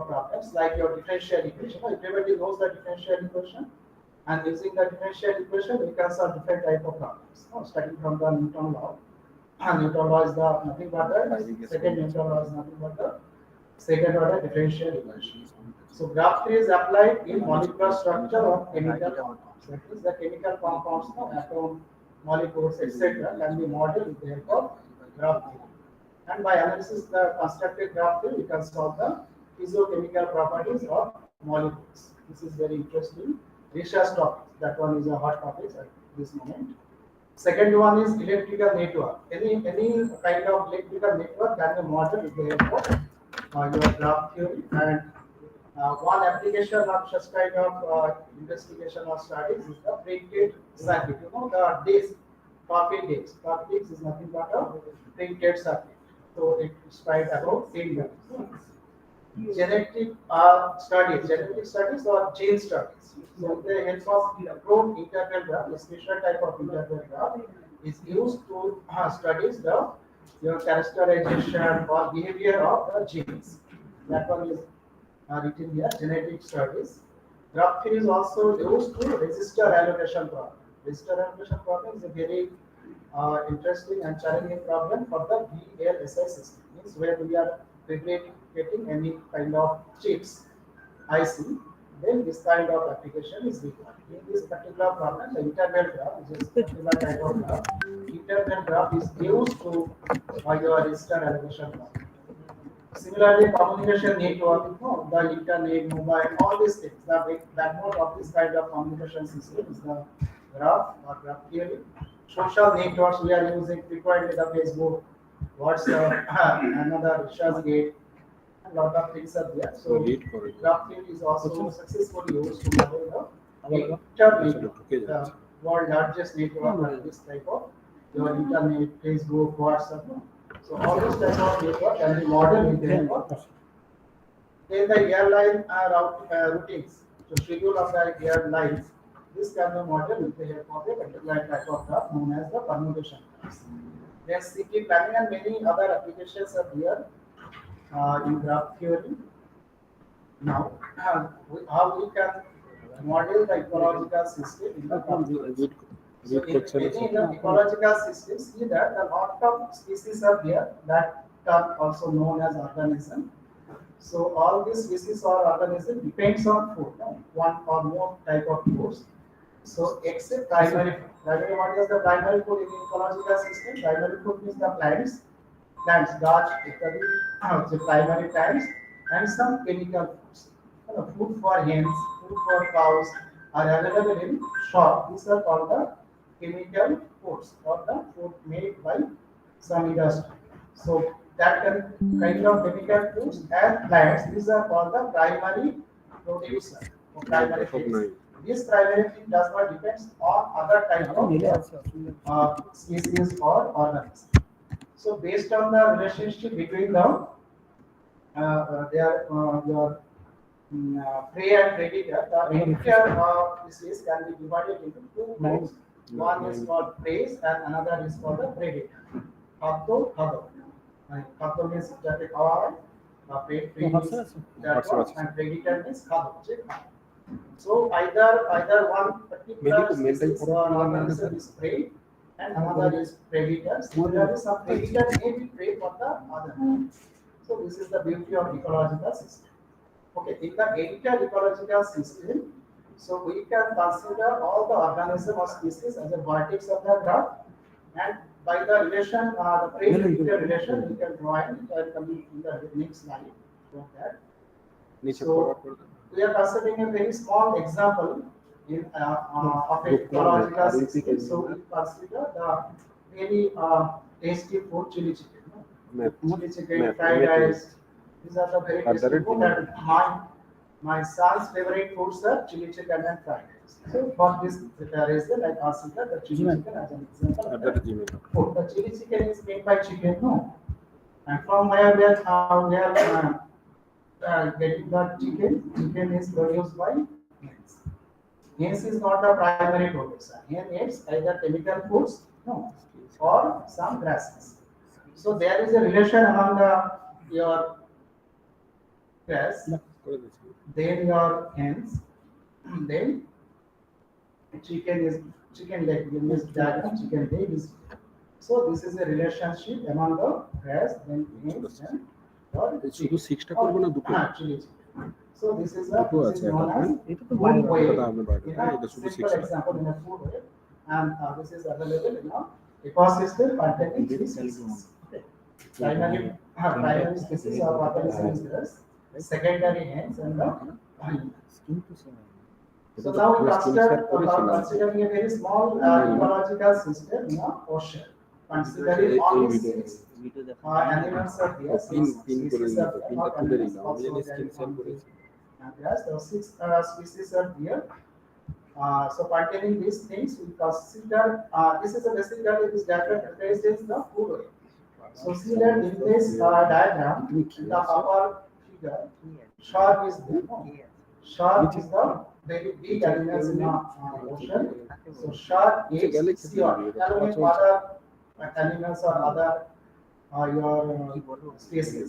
problems like your differential equation. Everybody knows the differential equation, and using the differential equation, we can solve different type of problems. Starting from the Newton law. Newton law is the nothing but the second Newton law is nothing but the second order differential equation. So graph theory is applied in molecular structure of chemical compounds. That is, the chemical compounds, atom, molecules, etc., can be modeled with the help of graph theory. And by analysis the constructed graph theory, we can solve the physiochemical properties of molecules. This is very interesting research topic. That one is a hot topic at this moment. Second one is electrical network. Any kind of electrical network can be modeled with the help of your graph theory. And one application of such kind of investigation or studies is the printed circuit. The disc, coffee disc. Coffee disc is nothing but a printed circuit. So it's quite about 10 years. Genetic studies or gene studies. So they help us probe interval graph. A special type of interval graph is used to studies the your characterization or behavior of the genes. That one is written here, genetic studies. Graph theory is also used to register allocation problem. Register allocation problem is a very interesting and challenging problem for the VLSI system. Means where we are fabricating any kind of chips, IC, then this kind of application is required. In this particular problem, the interval graph, which is particular type of graph, interval graph is used to your register allocation problem. Similarly, communication network, the internet, mobile, all these things, the backbone of this kind of communication system is the graph or graph theory. Social networks we are using frequently, the Facebook, WhatsApp, another ResearchGate, a lot of things are there. So graph theory is also successfully used to model the internet, the world largest network of this type of your internet, Facebook, WhatsApp. So all these type of network can be modeled with the help of. Then the airline routines, the schedule of the airlines, this can be modeled with the help of a particular type of graph known as the permutation graphs. Then city planning and many other applications are there in graph theory. Now, how we can model the ecological system in the graph theory. So in the ecological system, see that a lot of species are there, that term also known as organism. So all these species or organism depends on food, one or more type of foods. So except primary food. What is the primary food in the ecological system? Primary food means the plants, garch, the primary plants, and some chemical foods. Food for hens, food for cows are available in shop. These are called the chemical foods or the food made by some industry. So that kind of chemical foods and plants, these are called the primary producer or primary things. This primary thing does not depend on other type of species or organisms. So based on the relationship between them, your prey and predator, the entire species can be divided into two groups. One is called prey and another is called the predator. Khaddo means that prey means that one, and predator means khaddo. So either one particular species or organism is prey and another is predator. Similarly, some predator may be prey for the other. So this is the beauty of ecological system. Okay, in the editor ecological system, so we can consider all the organism or species as a vertex of the graph, and by the relation, the prey-predator relation, we can draw it. I will come in the next slide. So we are considering a very small example in of a ecological system. So we consider the very tasty food, chili chicken. Chili chicken, fried rice. These are the very tasty food, and my son's favorite foods are chili chicken and fried rice. So for this reason, I consider the chili chicken as an example. Food. The chili chicken is made by chicken, no? And from where we are getting the chicken? Chicken is produced by hens. Hens is not the primary producer. Hen eats either chemical foods, no, or some grasses. So there is a relation among your grass then your hens, then chicken leg. You use diagram chicken leg is. So this is a relationship among the grass, then hens, and your শুধু 6টা করব না দুটো chili chicken. So this is দুটো this আছে is known as এটা food web. আপনি বাড়ি In a এটা শুধু simple 6টা example in a food web, and this is available in a ecosystem containing three species. Okay. Primary species are organisms, secondary hens, and the honey. So now we considering a very small ecological system in the ocean. Considering all these six animals are here, species are not animals, also and yes, the six species are here. So containing these things, we consider this is a basically this diagram represents the food web. So see that in this diagram, in the upper figure, shark is there. No? Shark is the very big animals in the ocean. So shark is sea otter. Along with other animals or other your species.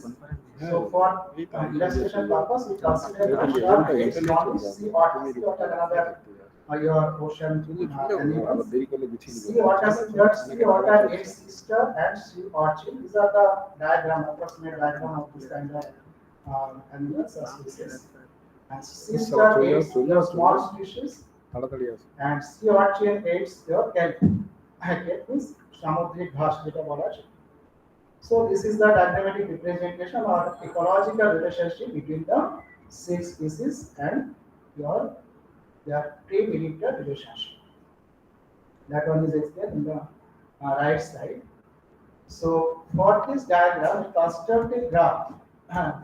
So for illustration purpose, we consider shark is not sea otter. Sea otter another your ocean animals. Sea otter its sister and sea urchin. These are the diagram, approximate diagram of this kind of animals or species. And sister its your small species, and sea urchin its your kelp. Kelp means samudrik ghaas jeta bola আছে. So this is the diagrammatic representation or ecological relationship between the six species and their pre-military relationship. That one is explained in the right side. So for this diagram, we construct a graph.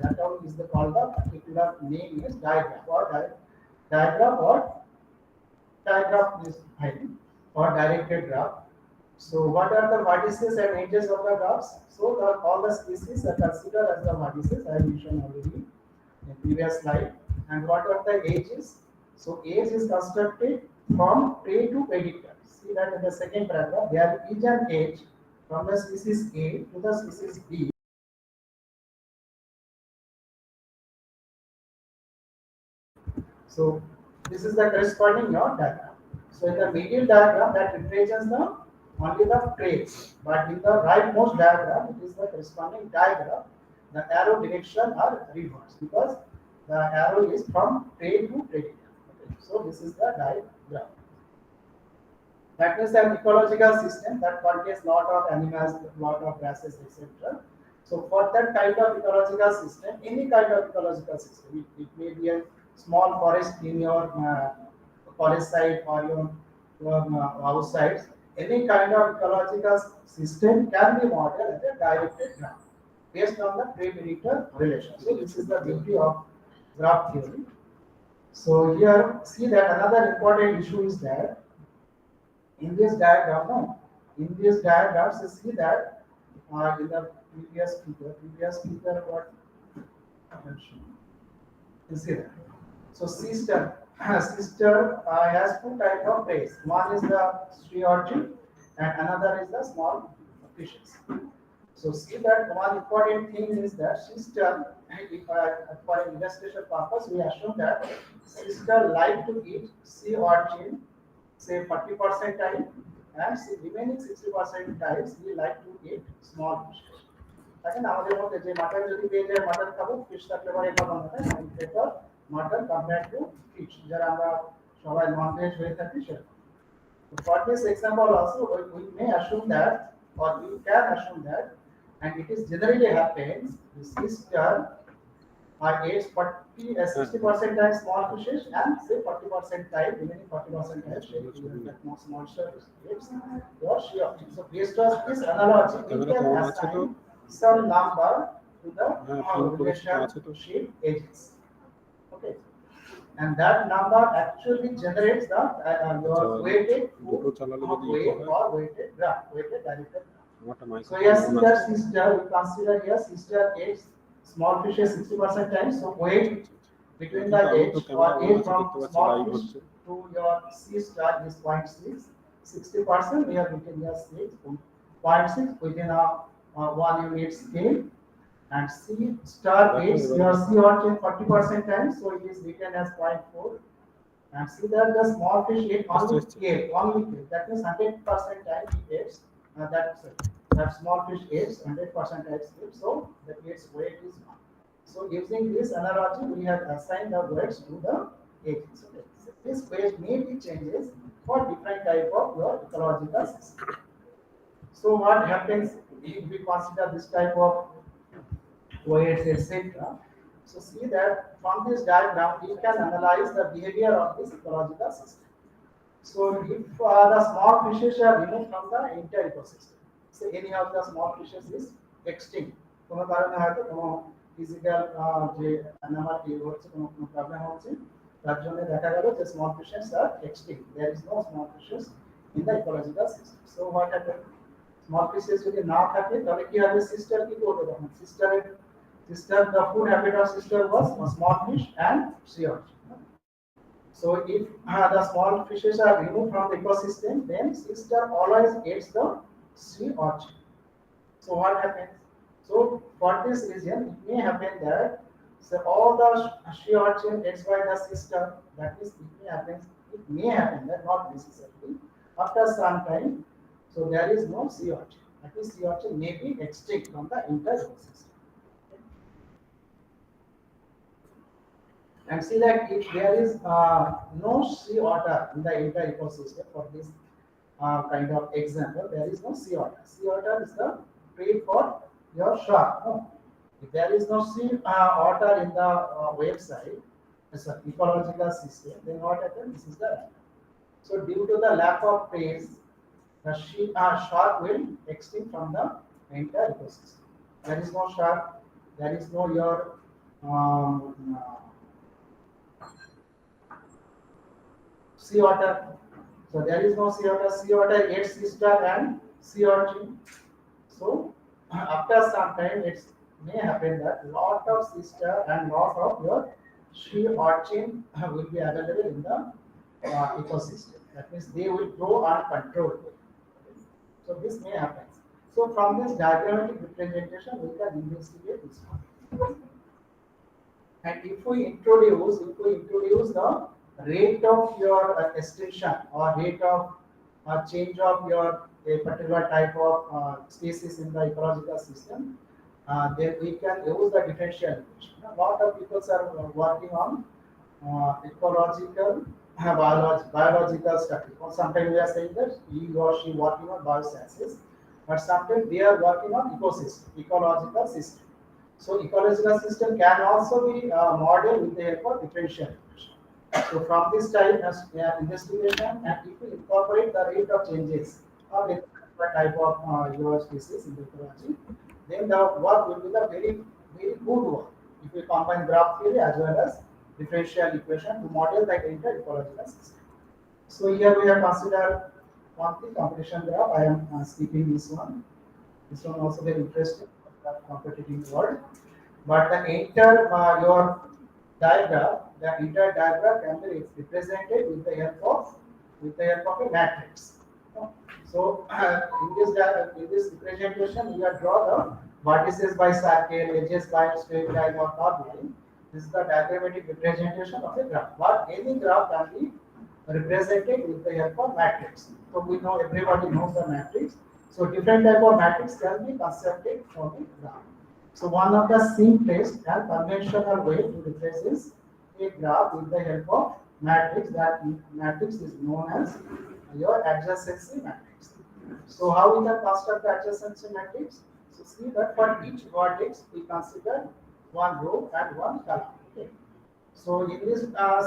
That one is called the particular name is diagram or diagram is or directed graph. So what are the vertices and edges of the graphs? So all the species are considered as the vertices. I mentioned already in previous slide. And what are the edges? So age is constructed from prey to predator. See that in the second paragraph, there is an age from the species A to the species B. So this is the corresponding diagram. So in the medial diagram that represents only the prey, but in the rightmost diagram it is the corresponding diagram. The arrow direction are reversed because the arrow is from prey to predator. Okay. So this is the diagram. That means an ecological system that contains lot of animals, lot of grasses, etc. So for that kind of ecological system, any kind of ecological system, it may be a small forest in your forest side or your house sides, any kind of ecological system can be modeled as a directed graph based on the prey-predator relation. So this is the beauty of graph theory. So here, see that another important issue is that in this diagram, you see that in the previous figure, what you see that. So sister has two types of prey. One is the sea urchin, and another is the small fishes. So see that one important thing is that sister, for illustration purpose, we assume that sister like to eat sea urchin, say 40% time, and remaining 60% times we like to eat small fish. Again, আমাদের মধ্যে যে mutton যদি পেয়ে যায় mutton খাবো, fish থাকলে পরে খাবো না, তাই না? Prefer mutton compare to fish, যারা আমরা সবাই নন ভেজ হয়ে থাকি সেরকম। For this example also, we may assume that, or we can assume that, and it is generally happens, the sister age 60% times small fishes and say 40% time, remaining 40% time more small sharks. So based on this analogy, we can assign some number to the relationship ages. Okay, and that number actually generates the your weighted food or weighted graph, weighted directed graph. So yes, that sister, we consider here sister age small fish is 60% time, so weight between the age or age from small fish to your sea star is 0.6. 60% we are between your 0.6 within a 1 unit scale, And C star is your C origin 40% time, so it is written as 0.4. And see that the small fish ate only only kill. That means 100% time he eats. That small fish eats 100% time sleep, so the its weight is 1. So using this analogy, we have assigned the weights to the ages. Okay. So this weight may be changes for different type of your ecological system. So what happens if we consider this type of weights, etc. So see that from this diagram we can analyze the behavior of this ecological system. So if the small fishes are removed from the entire ecosystem, so any of the small fishes is extinct. কোনো কারণে হয়তো কোনো physical যে anomaly হচ্ছে কোনো problem হচ্ছে তার জন্য দেখা গেল যে small fishes are extinct. There is no small fishes in the ecological system. So what happened? Small fishes যদি না থাকে তাহলে কি হবে সিস্টার কি করবে তখন sister the food habit of sister was small fish and sea urchin. So if the small fishes are removed from the ecosystem, then sister always eats the sea urchin. So what happens? So for this reason, it may happen that so all the sea urchin eats by the sister. That is, it may happen that not necessarily. After some time, so there is no sea urchin. That is, sea urchin may be extinct from the entire ecosystem. And see that if there is no sea otter in the entire ecosystem for this kind of example, there is no sea otter. Sea otter is the prey for your shark. No? If there is no sea otter in the website, as an ecological system, then what happens? This is the so due to the lack of prey, the shark will extinct from the entire ecosystem. There is no shark. There is no your sea otter. So there is no sea otter. Sea otter eats sister and sea urchin. So after some time, it may happen that lot of sister and lot of your sea urchin will be available in the ecosystem. That means they will grow uncontrolled. So this may happen. So from this diagrammatic representation, we can investigate this one. And if we introduce the rate of your extinction or rate of change of your a particular type of species in the ecological system, then we can use the differential equation. A lot of people are working on ecological biological study. Or sometimes we are saying that he or she working on biosciences, but sometimes they are working on ecological system. So ecological system can also be modeled with the help of differential equation. So from this type of investigation, and if we incorporate the rate of changes of a type of your species in the ecology, then the work will be the very good work. If we combine graph theory as well as differential equation to model the entire ecological system. So here we have considered one thing, competition graph. I am skipping this one. This one also very interesting, competitive world. But the entire your diagram, the entire diagram can be represented with the help of a matrix. So in this representation, we have drawn the vertices by circle, edges by straight line or curved line. This is the diagrammatic representation of a graph. But any graph can be represented with the help of matrix. So we know everybody knows the matrix. So different type of matrix can be constructed from a graph. So one of the simplest and conventional way to represent a graph with the help of matrix, that matrix is known as your adjacency matrix. So how we can construct the adjacency matrix? So see that for each vertex we consider one row and one column. Okay. So in this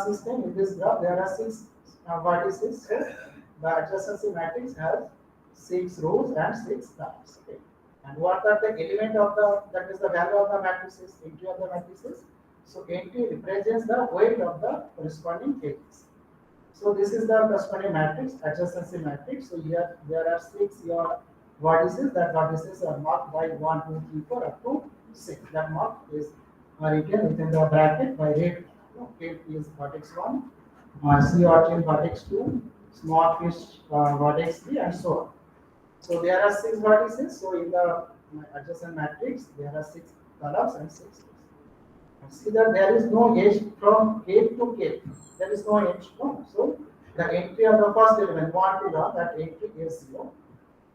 system, in this graph, there are 6 vertices. So the adjacency matrix has 6 rows and 6 columns. Okay. And what are the element of that is the value of the matrices, entry of the matrices. So entry represents the weight of the corresponding edges. So this is the corresponding matrix, adjacency matrix. So here there are 6 your vertices. That vertices are marked by 1, 2, 3, 4 up to 6. That mark is written within the bracket by red. Okay, is vertex 1, sea urchin vertex 2, small fish vertex 3, and so on. So there are 6 vertices. So in the adjacent matrix, there are 6 columns and 6 rows. And see that there is no edge from cape to cape. There is no edge. No. So the entry of the first element 1 to 1, that entry is 0.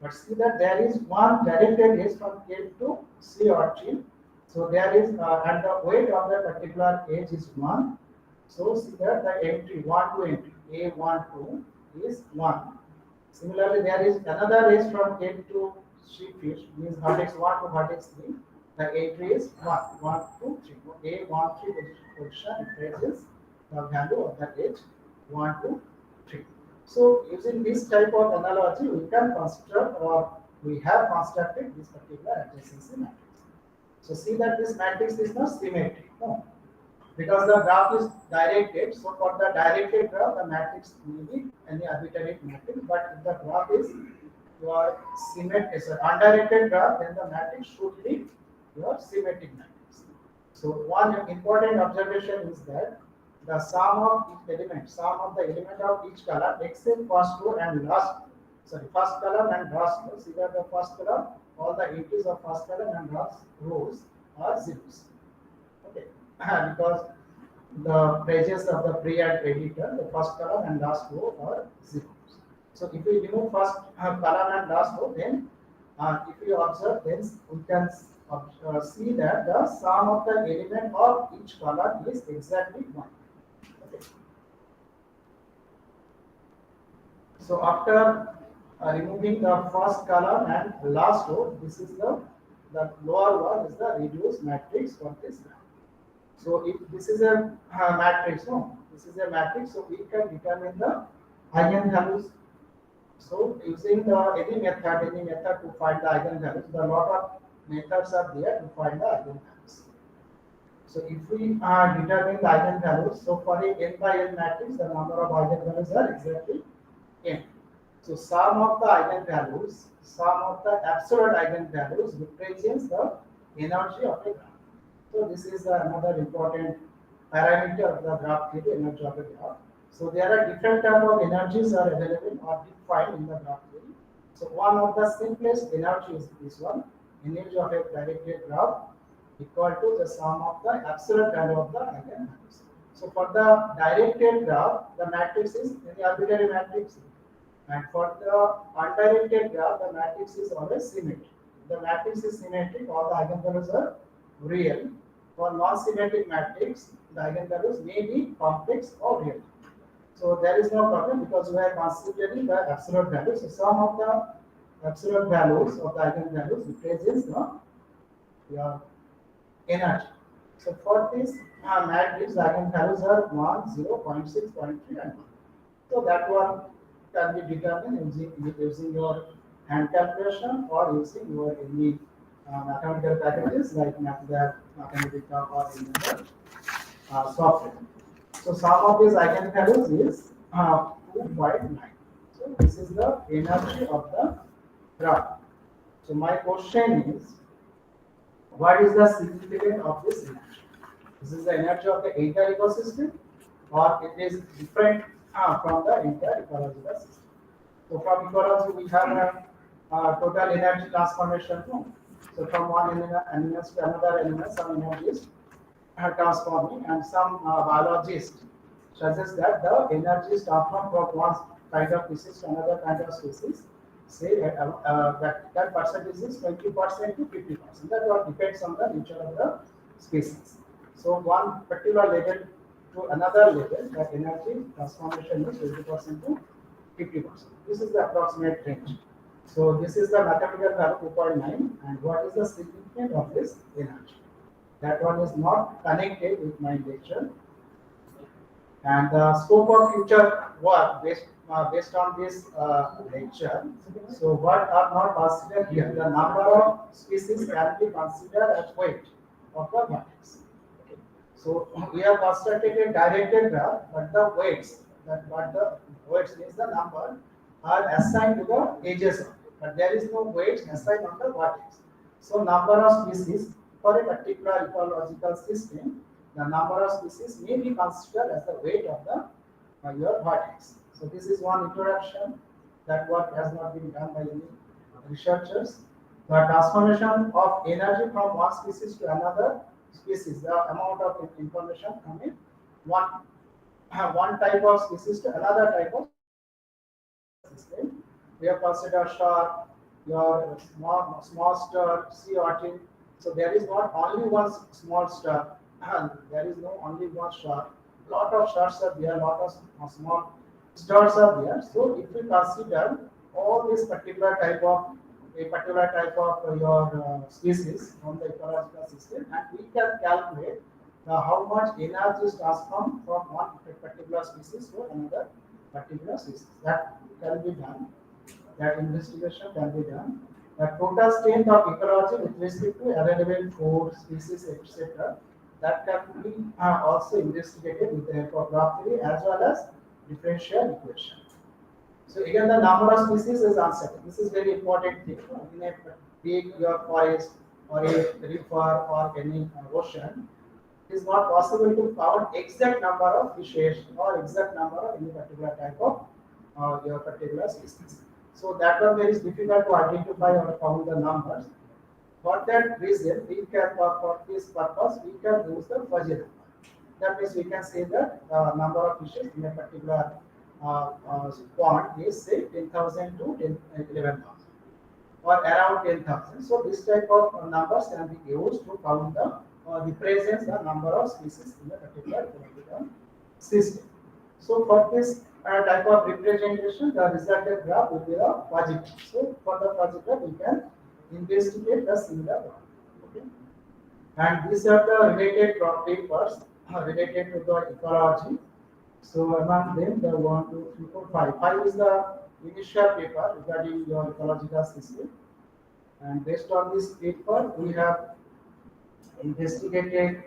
But see that there is one directed edge from cape to sea origin. So there is, and the weight of that particular edge is 1. So see that the entry 1 to entry A12 is 1. Similarly, there is another edge from cape to sheepfish, means vertex 1 to vertex 3. The entry is 1, 1, 2, 3. A13 position replaces the value of that edge 1, 2, 3. So using this type of analogy, we can construct, or we have constructed this particular adjacency matrix. So see that this matrix is not symmetric, no, because the graph is directed. So for the directed graph, the matrix may be any arbitrary matrix. But if the graph is your symmetric, so undirected graph, then the matrix should be your symmetric matrix. So one important observation is that the sum of each element, sum of the element of each column except first row and last, sorry, first column and last row. See that the first column, all the entries of first column and last rows are zeros. Okay, because the pages of the pre-add editor, the first column and last row are zeros. So if we remove first column and last row, then if you observe, then we can see that the sum of the element of each column is exactly 1. Okay. So after removing the first column and last row, this is the lower one is the reduced matrix for this graph. So if this is a matrix, no, this is a matrix, so we can determine the eigenvalues. So using any method to find the eigenvalues, the lot of methods are there to find the eigenvalues. So if we determine the eigenvalues, so for a n by n matrix, the number of eigenvalues are exactly n. So sum of the eigenvalues, sum of the absolute eigenvalues represents the energy of a graph. So this is another important parameter of the graph theory, energy of a graph. So there are different type of energies are available or defined in the graph theory. So one of the simplest energy is this one, energy of a directed graph equal to the sum of the absolute value of the eigenvalues. So for the directed graph, the matrix is any arbitrary matrix. And for the undirected graph, the matrix is always symmetric. The matrix is symmetric, all the eigenvalues are real. For non-symmetric matrix, the eigenvalues may be complex or real. So there is no problem because we are considering the absolute values. So sum of the absolute values of the eigenvalues represents your energy. So for this matrix, the eigenvalues are 1, 0, 0.6, 0.3, and 1. So that one can be determined using your hand calculation or using your any mathematical packages like Mathematica or any other software. So sum of these eigenvalues is 2.9. So this is the energy of the graph. So my question is, what is the significance of this energy? This is the energy of the entire ecosystem, or it is different from the entire ecological system. So from ecology, we have a total energy transformation. So from one animal to another animal, some energy is transforming, and some biologists suggest that the energy is transformed from one kind of species to another kind of species. Say that percentage is 20% to 50%. That all depends on the nature of the species. So one particular level to another level, the energy transformation is 20% to 50%. This is the approximate range. So this is the mathematical value 2.9, and what is the significance of this energy? That one is not connected with my lecture. And the scope of future work based on this lecture. So what are not considered here? The number of species can be considered as weight of the vertex. Okay. So we have constructed a directed graph, but the weights, that what the weights means the number, are assigned to the edges of it, but there is no weights assigned on the vertex. So number of species for a particular ecological system, the number of species may be considered as the weight of the your vertex. So this is one introduction. That work has not been done by any researchers. The transformation of energy from one species to another species, the amount of information coming one one type of species to another type of system. We have considered shark, your small star, sea urchin. So there is not only one small star, and there is no only one shark. Lot of sharks are there, lot of small stars are there. So if we consider all this particular type of a particular type of your species from the ecological system, and we can calculate how much energy is transformed from one particular species to another particular species. That can be done. That investigation can be done. The total strength of ecology with respect to available food, species, etc. That can be also investigated with the help of graph theory as well as differential equation. So again, the number of species is uncertain. This is very important thing. In a big your forest or a river or any ocean, it is not possible to count exact number of fishes or exact number of any particular type of your particular species. So that one very difficult to identify or count the numbers. For that reason, we can for this purpose we can use the fuzzy number. That means we can say that number of fishes in a particular pond is say 10,000 to 11,000 or around 10,000. So this type of numbers can be used to count the presence the number of species in a particular ecological system. So for this type of representation, the resultant graph will be the positive. So for the positive, we can investigate the similar graph. Okay. And these are the related papers related to the ecology. So among them, the 1, 2, 3, 4, 5. 5 is the initial paper regarding your ecological system. And based on this paper, we have investigated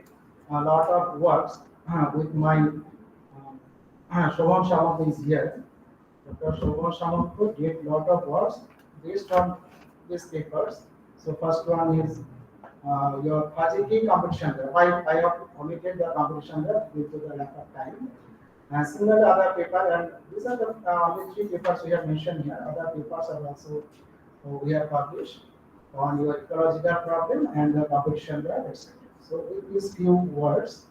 a lot of works with my Shobhan Samant is here. Dr. Shobhan Samant did a lot of works based on these papers. So first one is your Fajiki competition. Why I have omitted the competition due to the lack of time. And similar other paper, and these are the only 3 papers we have mentioned here. Other papers are also we have published on your ecological problem and the competition there, etc. So with these few words,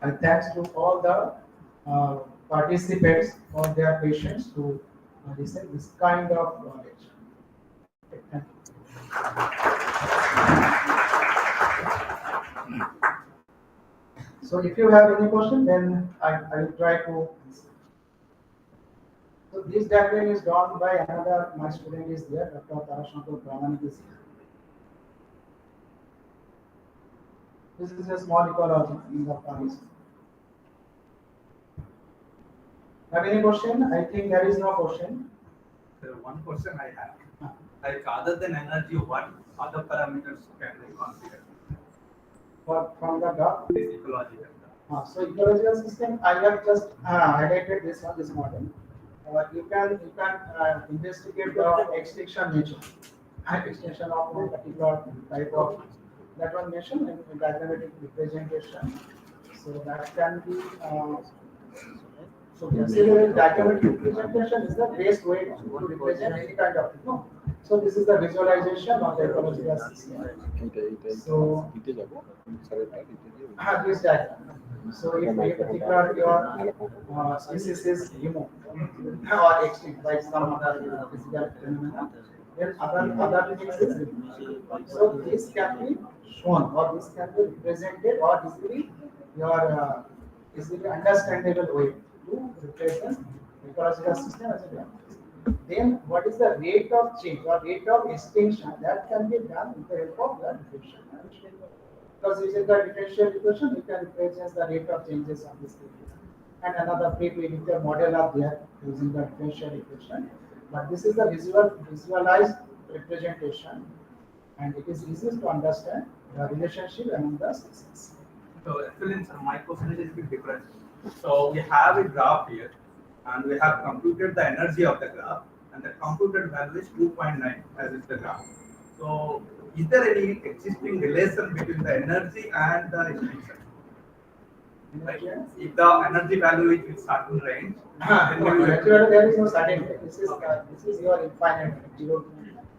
and thanks to all the participants for their patience to listen this kind of knowledge. Okay, thank you. So if you have any question, then I will try to answer. So this diagram is drawn by another, my student is there, Dr. Tarashankar Pramanik is here. This is a small ecology in the Paris. Have any question? I think there is no question. One question I have. Like other than energy, what other parameters can we consider? From the graph? This ecological. So ecological system, I have just highlighted this on this model. You can investigate the extinction nature, extinction of one particular type of that one mentioned in diagrammatic representation. So that can be so consider diagrammatic representation is the best way to represent any kind of no. So this is the visualization of the ecological system. So this diagram. So if a particular your species is removed or extinct by some other physical phenomena, then other things is removed. So this can be shown or this can be represented or easily your easily understandable way to represent ecological system as a graph. Then what is the rate of change or rate of extinction that can be done with the help of the differential. Because using the differential equation, you can represent the rate of changes of this thing. And another pre-predictor model are there using the differential equation. But this is the visualized representation, and it is easy to understand the relationship among the species. So actually, my question is a bit different. So we have a graph here, and we have computed the energy of the graph, and the computed value is 2.9 as is the graph. So is there any existing relation between the energy and the extinction? Like if the energy value is in certain range, then Actually, there is no certainty. This is your infinite zero.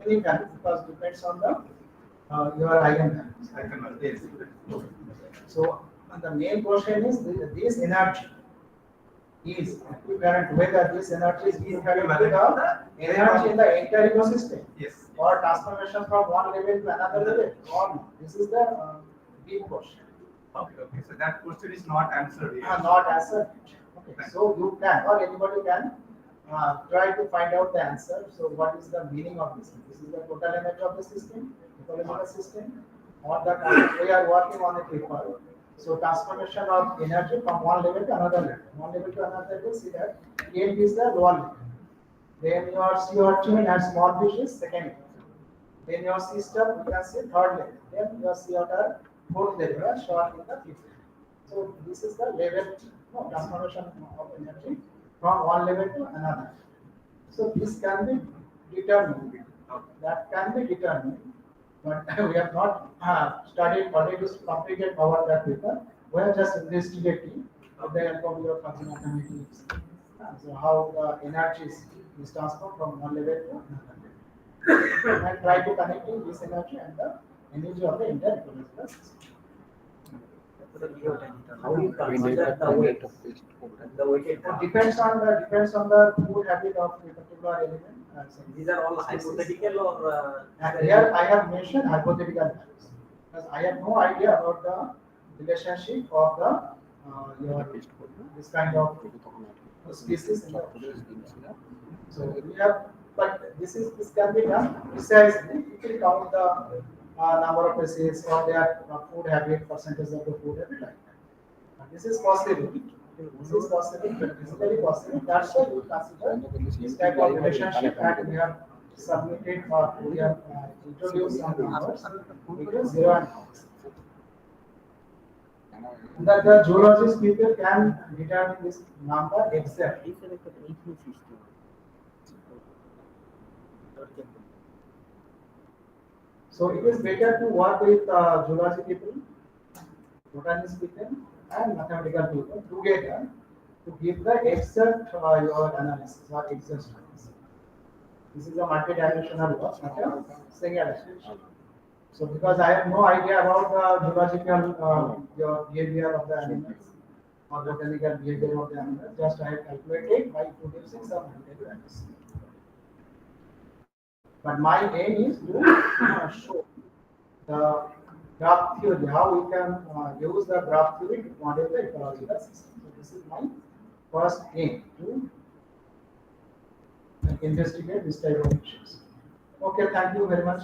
any value because depends on the your eigenvalues. I can yes. So and the main question is this energy is equivalent whether this energy is equivalent to the energy in the entire ecosystem Yes. or transformation from one level to another level or not. This is the big question. Okay, okay. So that question is not answered yet. Not answered. Okay, so you can or anybody can try to find out the answer. So what is the meaning of this? This is the total energy of the system, ecological system, or the we are working on a paper. So transformation of energy from one level to another level. One level to another level, see that game is the lower level. Then your sea urchin and small fish is second level. Then your sea stuff, you can say third level. Then your sea otter, fourth level, or shark in the fifth level. So this is the level of transformation of energy from one level to another. So this can be determined. That can be determined. But we have not studied already completed our that paper. We are just investigating with the help of your function mathematics. So how the energy is transformed from one level to another level. And try to connect this energy and the energy of the entire ecological system. How do you consider the weight? The weighted It depends on the food habit of a particular element. These are all hypothetical or And here I have mentioned hypothetical values because I have no idea about the relationship of the your this kind of species in the ocean. So we have, but this can be done precisely. You can count the number of species or their food habit, percentage of the food habit like that. This is possible. This is possible, but physically possible. That's why we consider this type of relationship, and we have submitted or we have introduced some numbers between 0 and 1. That the geologist people can determine this number exactly. So it is better to work with geology people, botanist people, and mathematical people together to give the exact your analysis or exact studies. This is a multi-dimensional work, not a single dimension. So because I have no idea about the geological your behavior of the animals or botanical behavior of the animals, just I have calculated by producing some values. But my aim is to show the graph theory, how we can use the graph theory to model the ecological system. So this is my first aim to investigate this type of issues. Okay, thank you very much.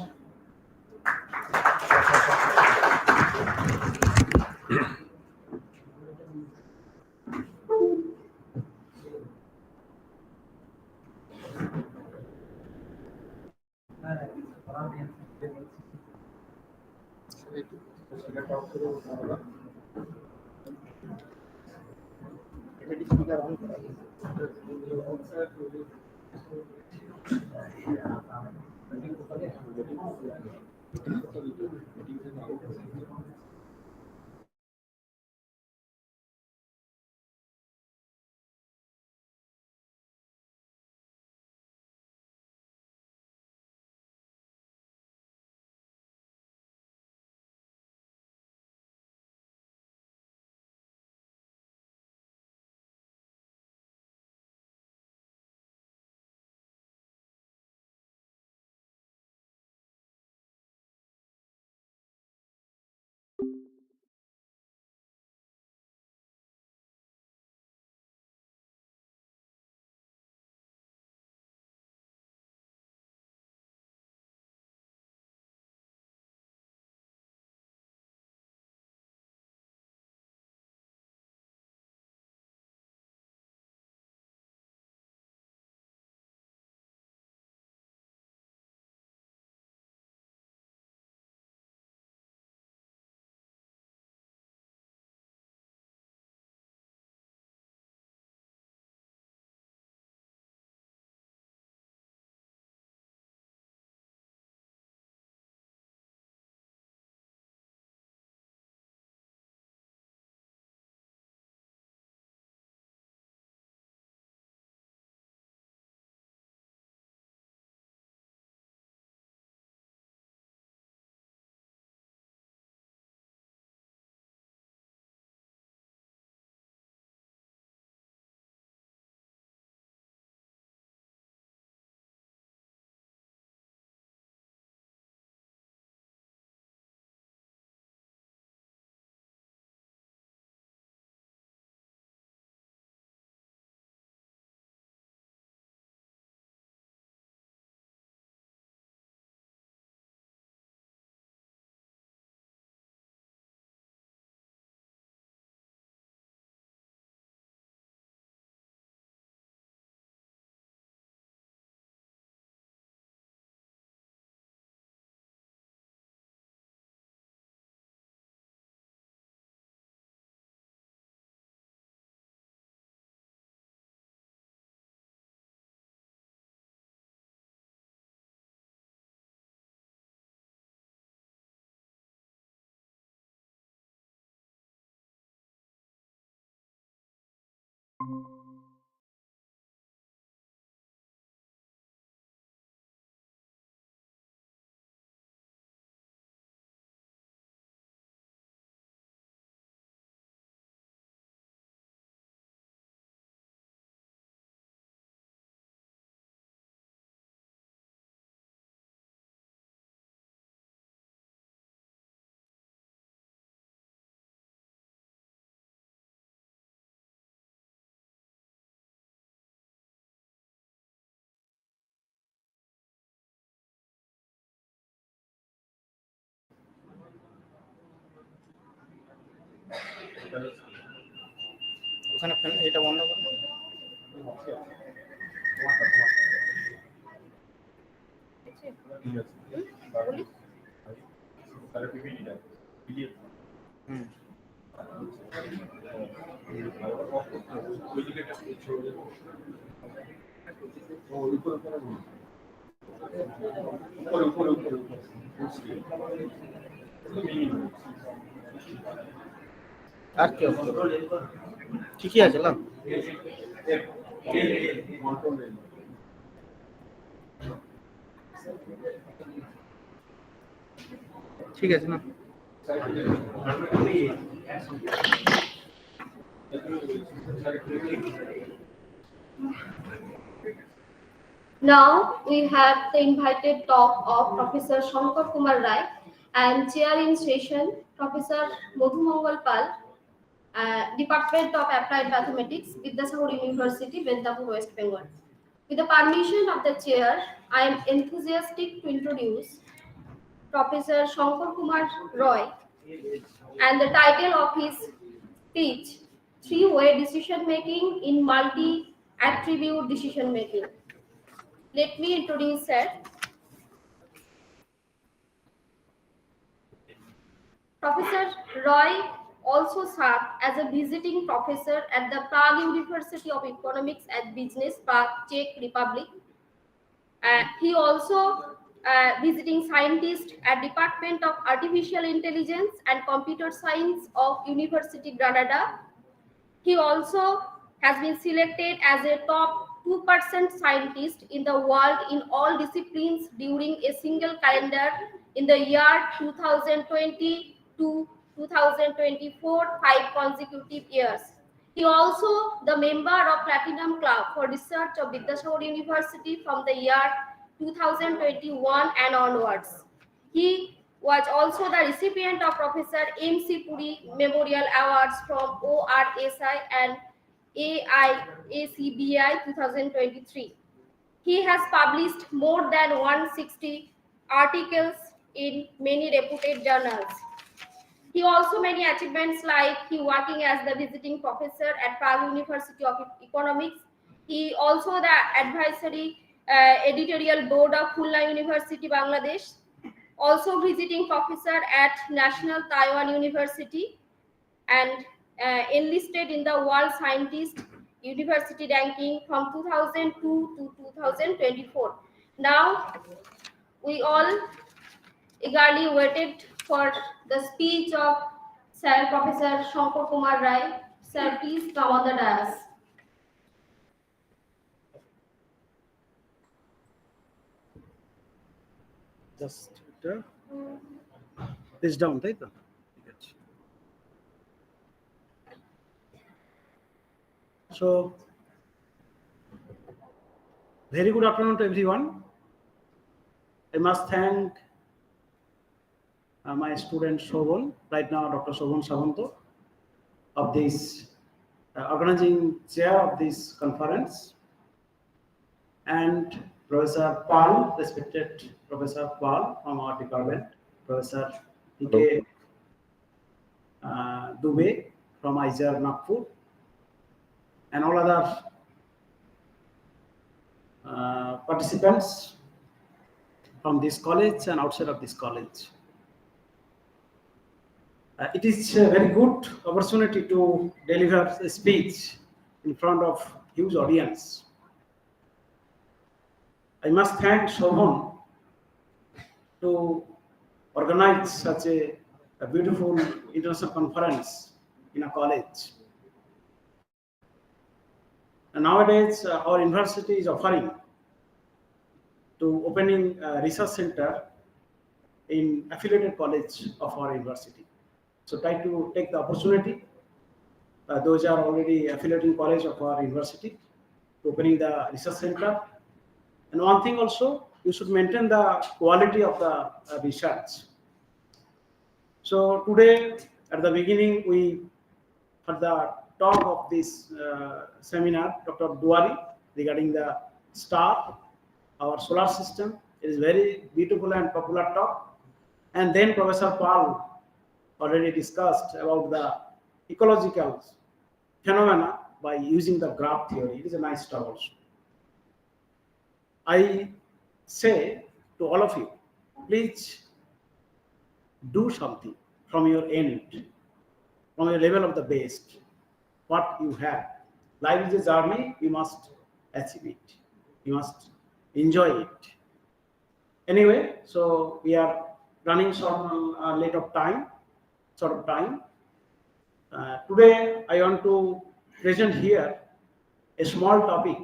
ওখানে এটা বন্ধ করো। হুম। আর কি হবে? ঠিকই আছে না? ঠিক আছে না? Now we have the invited talk of Professor Sankar Kumar Roy and chair in session Professor Madhumangal Pal, Department of Applied Mathematics, Vidyasagar University, Bendapur, West Bengal. With the permission of the chair, I am enthusiastic to introduce Professor Sankar Kumar Roy and the title of his speech, Three-Way Decision Making in Multi-Attribute Decision Making. Let me introduce sir. Professor Roy also served as a visiting professor at the Prague University of Economics and Business, Prague, Czech Republic. He also visiting scientist at Department of Artificial Intelligence and Computer Science of University Granada. He also has been selected as a top 2% scientist in the world in all disciplines during a single calendar in the year 2020 to 2024, 5 consecutive years. He also the member of Platinum Club for Research of Vidyasagar University from the year 2021 and onwards. He was also the recipient of Professor M.C. Puri Memorial Awards from ORSI and AIACBI 2023. He has published more than 160 articles in many reputed journals. He also many achievements like he working as the visiting professor at Prague University of Economics. He also the advisory editorial board of Khulna University, Bangladesh. Also visiting professor at National Taiwan University and enlisted in the World Scientist University ranking from 2002 to 2024. Now we all eagerly waited for the speech of Sir Professor Sankar Kumar Roy. Sir, please come on the dais. Just this down, right? So, very good afternoon to everyone. I must thank my student Shobhan, right now Dr. Shobhan Savanto, of this organizing chair of this conference, and Professor Pal, respected Professor Pal from our department, Professor P.K. Dubey from ICRDR Nagpur, and all other participants from this college and outside of this college. It is a very good opportunity to deliver a speech in front of huge audience. I must thank Shobhan to organize such a beautiful international conference in a college. And nowadays, our university is offering to opening a research center in affiliated college of our university. So try to take the opportunity. Those are already affiliated college of our university, opening the research center. And one thing also, you should maintain the quality of the research. So today, at the beginning, for the talk of this seminar, Dr. Duari, regarding the star, our solar system. It is very beautiful and popular talk. And then Professor Pal already discussed about the ecological phenomena by using the graph theory. It is a nice stuff also. I say to all of you, please do something from your end, from your level of the best, what you have. Life is a journey, you must achieve it. You must enjoy it. Anyway, so we are running some late of time, sort of time. Today I want to present here a small topic.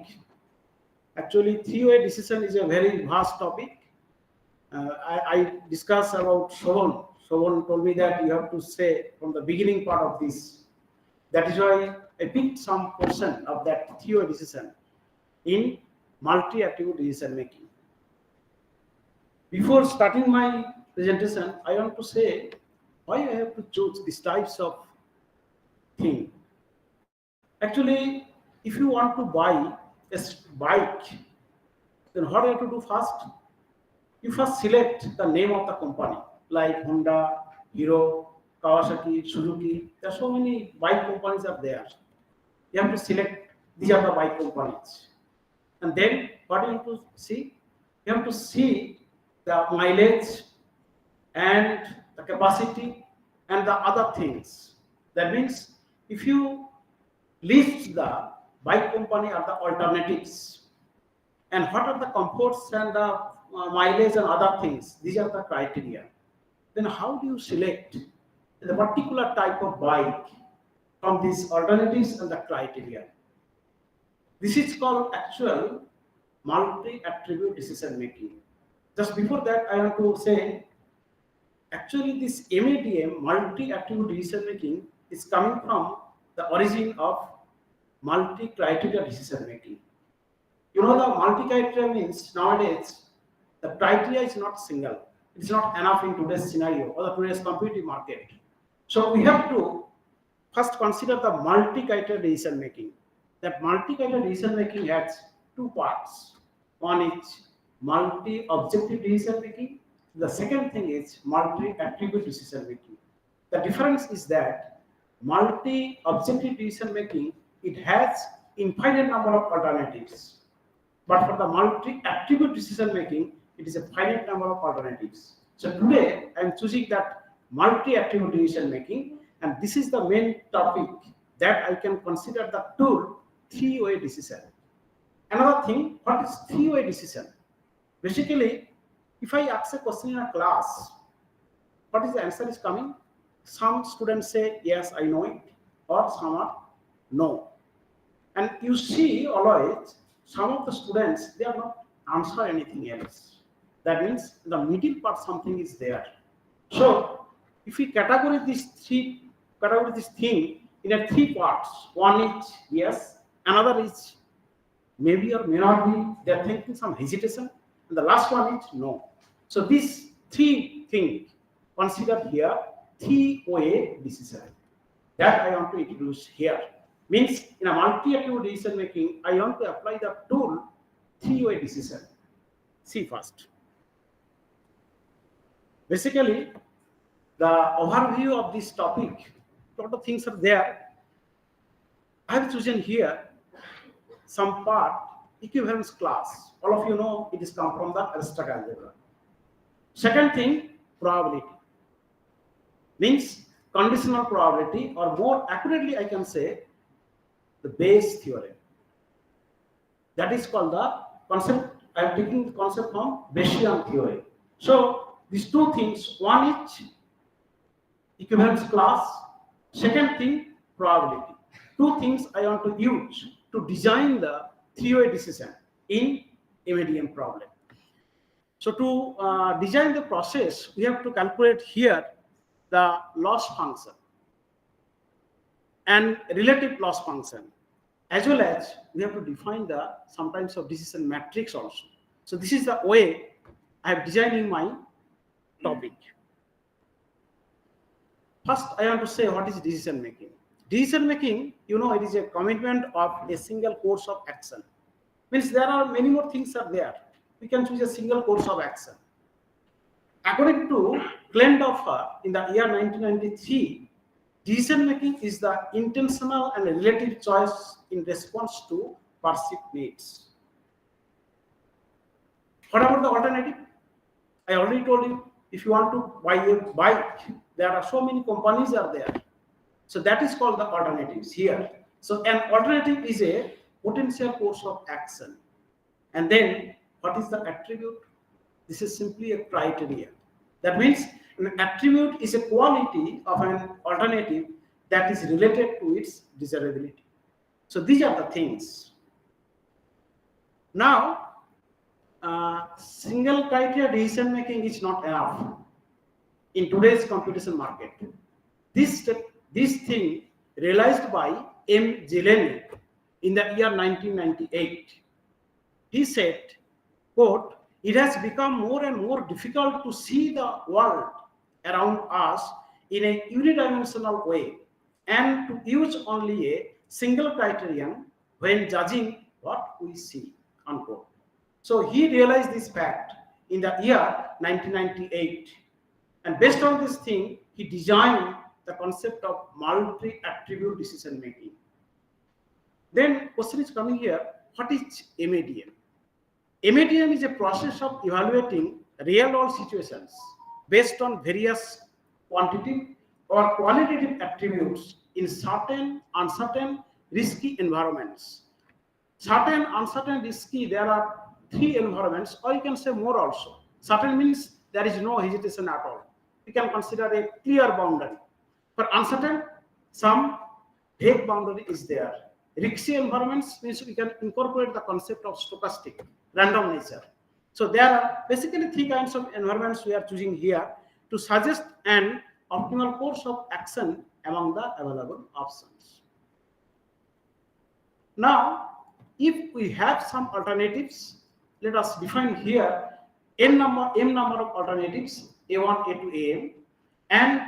Actually, three-way decision is a very vast topic. I discussed about Shobhan. Shobhan told me that you have to say from the beginning part of this. That is why I picked some portion of that three-way decision in multi-attribute decision making. Before starting my presentation, I want to say why I have to choose these types of thing. Actually, if you want to buy a bike, then what do you have to do first? You first select the name of the company, like Honda, Hero, Kawasaki, Suzuki. There are so many bike companies are there. You have to select these are the bike companies. And then what do you have to see? You have to see the mileage and the capacity and the other things. That means if you list the bike company are the alternatives and what are the comforts and the mileage and other things, these are the criteria. Then how do you select the particular type of bike from these alternatives and the criteria? This is called actual multi-attribute decision making. Just before that, I want to say, actually this MADM, multi-attribute decision making, is coming from the origin of multi-criteria decision making. You know, the multi-criteria means nowadays the criteria is not single. It is not enough in today's scenario or the today's competitive market. So we have to first consider the multi-criteria decision making. That multi-criteria decision making has two parts. One is multi-objective decision making. The second thing is multi-attribute decision making. The difference is that multi-objective decision making, it has infinite number of alternatives. But for the multi-attribute decision making, it is a finite number of alternatives. So today I am choosing that multi-attribute decision making, and this is the main topic that I can consider the tool three-way decision. Another thing, what is three-way decision? Basically, if I ask a question in a class, what is the answer is coming? Some students say, yes, I know it, or some are no. And you see always, some of the students, they are not answer anything else. That means the middle part something is there. So if we categorize this thing in a three parts, one is yes, another is maybe or may not be, they are thinking some hesitation, and the last one is no. So these three things considered here, three-way decision. That I want to introduce here. Means in a multi-attribute decision making, I want to apply the tool three-way decision. See first. Basically, the overview of this topic, a lot of things are there. I have chosen here some part equivalence class. All of you know it is come from the abstract algebra. Second thing, probability. Means conditional probability, or more accurately I can say the Bayes theorem. That is called the concept. I am taking the concept from Bayesian theory. So these two things, one is equivalence class, second thing probability. Two things I want to use to design the three-way decision in MADM problem. So to design the process, we have to calculate here the loss function and relative loss function, as well as we have to define the sometimes of decision matrix also. So this is the way I have designing my topic. First, I want to say what is decision making. Decision making, you know, it is a commitment of a single course of action. Means there are many more things are there. We can choose a single course of action. According to Klendorfer in the year 1993, decision making is the intentional and relative choice in response to perceived needs. What about the alternative? I already told you, if you want to buy a bike, there are so many companies are there. So that is called the alternatives here. So an alternative is a potential course of action. And then what is the attribute? This is simply a criteria. That means an attribute is a quality of an alternative that is related to its desirability. So these are the things. Now, single criteria decision making is not enough in today's competition market. This thing realized by M. Zeleny in the year 1998. He said, quote, "It has become more and more difficult to see the world around us in a unidimensional way and to use only a single criterion when judging what we see," unquote. So he realized this fact in the year 1998. And based on this thing, he designed the concept of multi-attribute decision making. Then question is coming here, what is MADM? MADM is a process of evaluating real-world situations based on various quantitative or qualitative attributes in certain uncertain, risky environments. Certain uncertain, risky, there are 3 environments, or you can say more also. Certain means there is no hesitation at all. You can consider a clear boundary. For uncertain, some vague boundary is there. Risky environments means we can incorporate the concept of stochastic, random nature. So there are basically 3 kinds of environments we are choosing here to suggest an optimal course of action among the available options. Now, if we have some alternatives, let us define here m number of alternatives, A1, A2, Am, and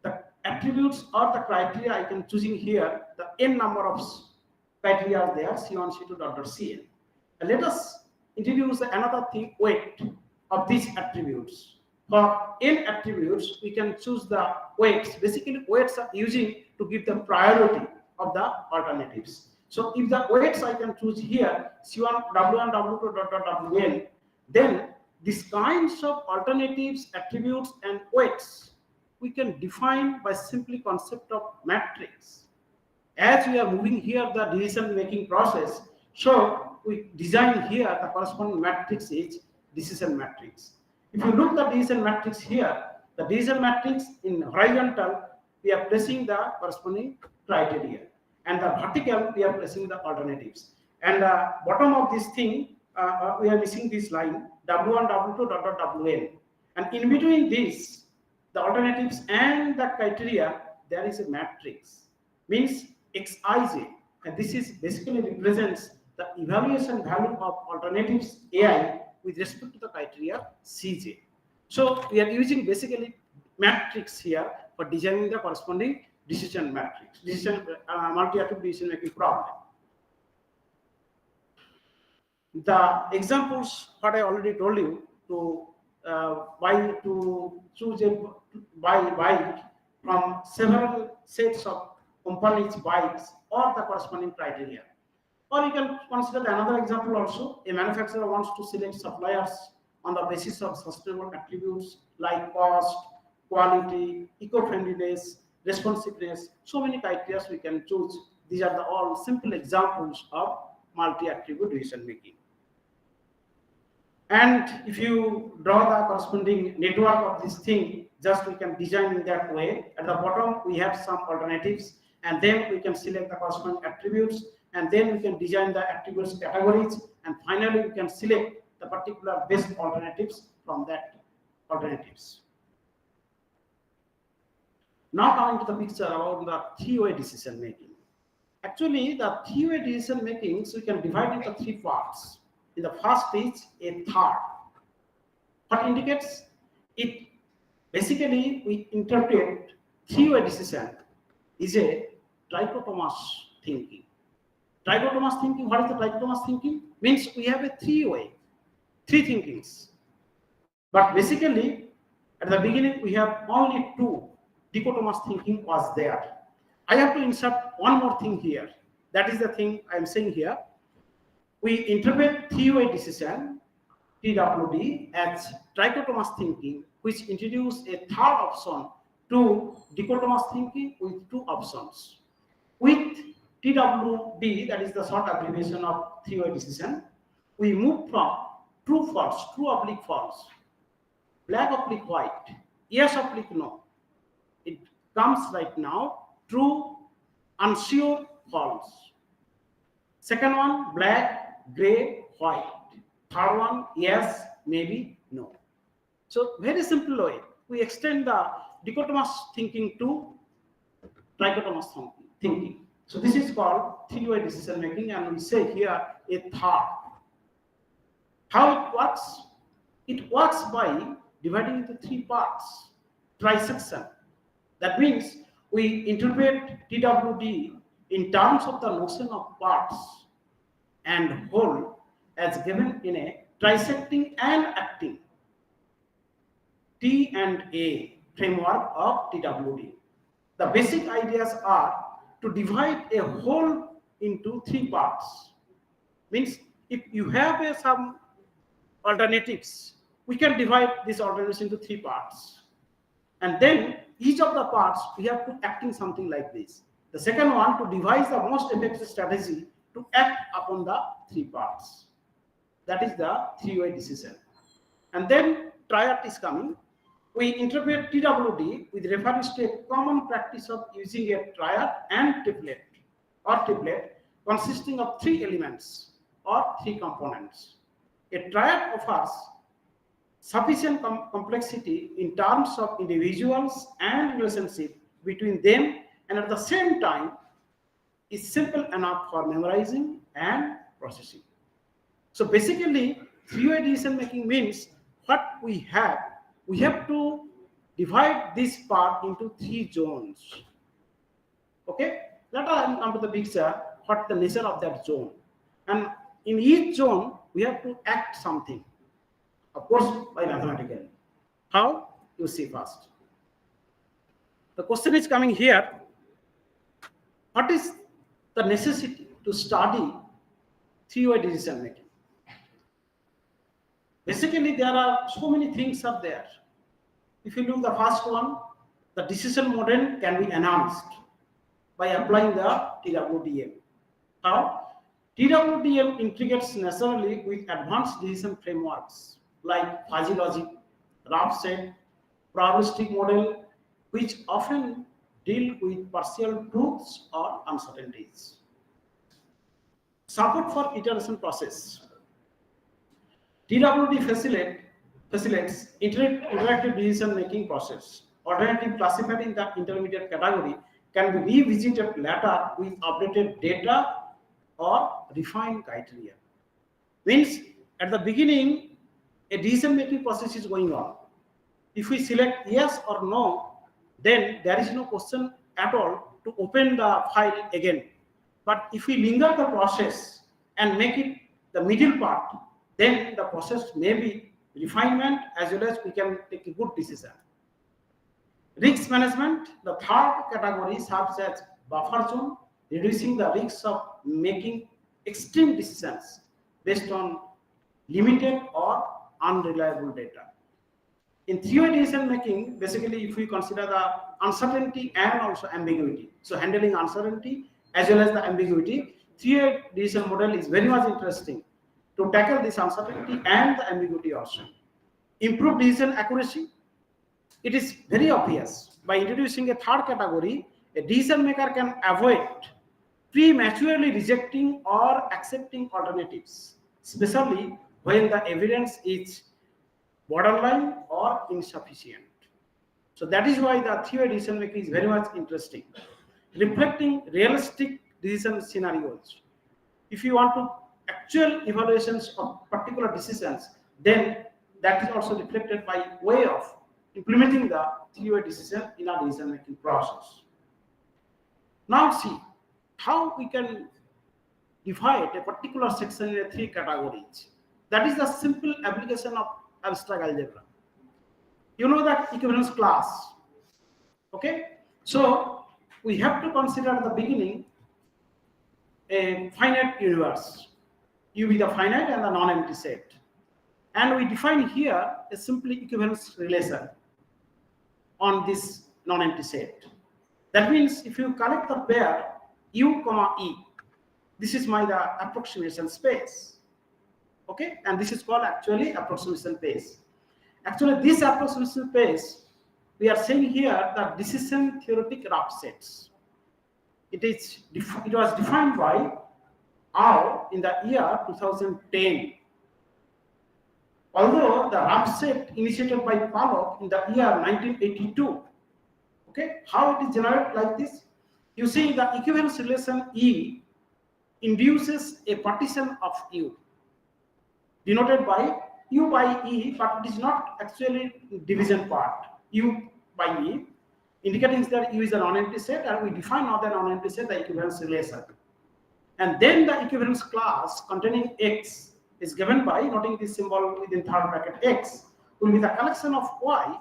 the attributes or the criteria I can choosing here, the n number of criteria are there, C1, C2, Cn. And let us introduce another thing, weight of these attributes. For n attributes, we can choose the weights. Basically, weights are using to give the priority of the alternatives. So if the weights I can choose here, C1, W1, W2, Wn, then these kinds of alternatives, attributes, and weights we can define by simply concept of matrix. As we are moving here the decision making process, so we design here the corresponding matrix is decision matrix. If you look the decision matrix here, the decision matrix in horizontal, we are placing the corresponding criteria, and the vertical we are placing the alternatives. And the bottom of this thing, we are missing this line W1, W2, Wn, and in between this, the alternatives and the criteria, there is a matrix, means Xij, and this is basically represents the evaluation value of alternatives Ai with respect to the criteria Cj. So we are using basically matrix here for designing the corresponding decision matrix, multi-attribute decision making problem. The examples what I already told you to choose a bike from several sets of companies' bikes or the corresponding criteria. Or you can consider another example also. A manufacturer wants to select suppliers on the basis of sustainable attributes like cost, quality, eco-friendliness, responsiveness. So many criteria we can choose. These are the all simple examples of multi-attribute decision making. And if you draw the corresponding network of this thing, just we can design in that way. At the bottom, we have some alternatives, and then we can select the corresponding attributes, and then we can design the attributes categories, and finally we can select the particular best alternatives from that alternatives. Now coming to the picture about the 3-way decision making. Actually, the 3-way decision making, so we can divide into 3 parts. In the first is a thought. What indicates it? Basically, we interpret 3-way decision is a trichotomous thinking. Trichotomous thinking, what is the trichotomous thinking? Means we have a 3-way, 3 thinkings. But basically, at the beginning, we have only 2 dichotomous thinking was there. I have to insert one more thing here. That is the thing I am saying here. We interpret three-way decision, TWD, as trichotomous thinking, which introduced a third option to dichotomous thinking with two options. With TWD, that is the short abbreviation of three-way decision, we move from true false, true oblique false, black oblique white, yes oblique no. It comes right now, true, unsure, false. Second one, black, gray, white. Third one, yes, maybe, no. So very simple way, we extend the dichotomous thinking to trichotomous thinking. So this is called three-way decision making, and we say here a third. How it works? It works by dividing into three parts, trisection. That means we interpret TWD in terms of the notion of parts and whole as given in a trisecting and acting T and A framework of TWD. The basic ideas are to divide a whole into three parts. Means if you have some alternatives, we can divide these alternatives into three parts. And then each of the parts, we have to acting something like this. The second one, to devise the most effective strategy to act upon the three parts. That is the three-way decision. And then triad is coming. We interpret TWD with reference to a common practice of using a triad and triplet consisting of three elements or three components. A triad offers sufficient complexity in terms of individuals and relationship between them, and at the same time is simple enough for memorizing and processing. So basically, three-way decision making means what we have to divide this part into three zones. Okay, let us come to the picture, what the nature of that zone. And in each zone, we have to act something. Of course, by mathematically. How? You see first. The question is coming here. What is the necessity to study three-way decision making? Basically, there are so many things are there. If you look at the first one, the decision model can be enhanced by applying the TWDM. How? TWDM integrates naturally with advanced decision frameworks like fuzzy logic, rough set, probabilistic model, which often deal with partial truths or uncertainties. Support for iteration process. TWD facilitates interactive decision making process. Alternative classified in the intermediate category can be revisited later with updated data or refined criteria. Means at the beginning, a decision making process is going on. If we select yes or no, then there is no question at all to open the file again. But if we linger the process and make it the middle part, then the process may be refinement as well as we can take a good decision. Risk management, the third category serves as buffer zone, reducing the risks of making extreme decisions based on limited or unreliable data. In three-way decision making, basically if we consider the uncertainty and also ambiguity, so handling uncertainty as well as the ambiguity, three-way decision model is very much interesting to tackle this uncertainty and the ambiguity also. Improve decision accuracy. It is very obvious. By introducing a third category, a decision maker can avoid prematurely rejecting or accepting alternatives, especially when the evidence is borderline or insufficient. So that is why the three-way decision making is very much interesting. Reflecting realistic decision scenarios. If you want to actual evaluations of particular decisions, then that is also reflected by way of implementing the three-way decision in our decision making process. Now see how we can divide a particular section in three categories. That is the simple application of abstract algebra. You know that equivalence class. Okay, so we have to consider at the beginning a finite universe, U with the finite and the non-empty set, and we define here a simply equivalence relation on this non-empty set. That means if you collect the pair U comma E, this is my the approximation space. Okay, and this is called actually approximation space. Actually, this approximation space, we are saying here that decision theoretic rough sets. It was defined by Rao in the year 2010. Although the rough set initiated by Pollock in the year 1982. Okay, how it is generated like this? You see the equivalence relation E induces a partition of U, denoted by U by E, but it is not actually division part. U by E, indicating that U is a non-empty set, and we define another non-empty set, the equivalence relation. And then the equivalence class containing X is given by noting this symbol within third bracket X will be the collection of Y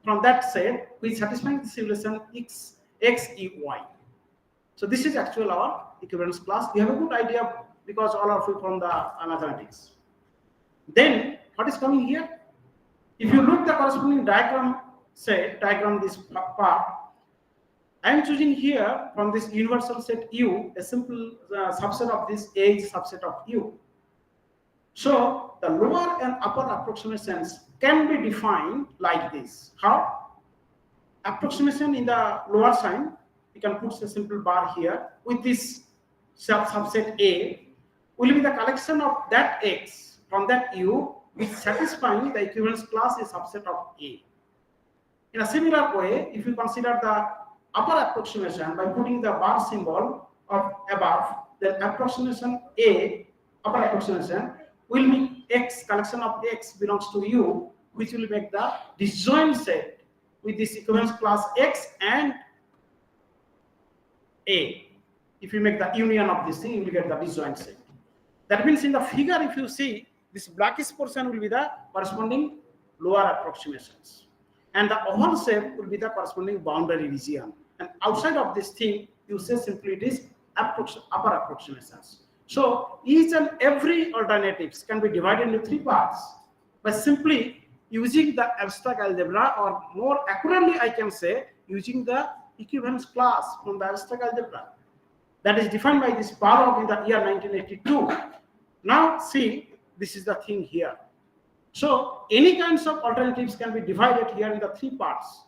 from that set which satisfying this relation X E Y. So this is actually our equivalence class. We have a good idea because all of you from the mathematics. Then what is coming here? If you look the corresponding diagram, this part, I am choosing here from this universal set U a simple subset of this age subset of U. So the lower and upper approximations can be defined like this. How? Approximation in the lower sign, you can put a simple bar here with this subset A will be the collection of that X from that U which satisfying the equivalence class is subset of A. In a similar way, if you consider the upper approximation by putting the bar symbol of above, then approximation A, upper approximation, will be X, collection of X belongs to U, which will make the disjoint set with this equivalence class X and A. If you make the union of this thing, you will get the disjoint set. That means in the figure, if you see, this blackish portion will be the corresponding lower approximations. And the oval shape will be the corresponding boundary region. And outside of this thing, you say simply it is upper approximations. So each and every alternatives can be divided into three parts by simply using the abstract algebra, or more accurately I can say using the equivalence class from the abstract algebra that is defined by this Pollock in the year 1982. Now see, this is the thing here. So any kinds of alternatives can be divided here in the three parts.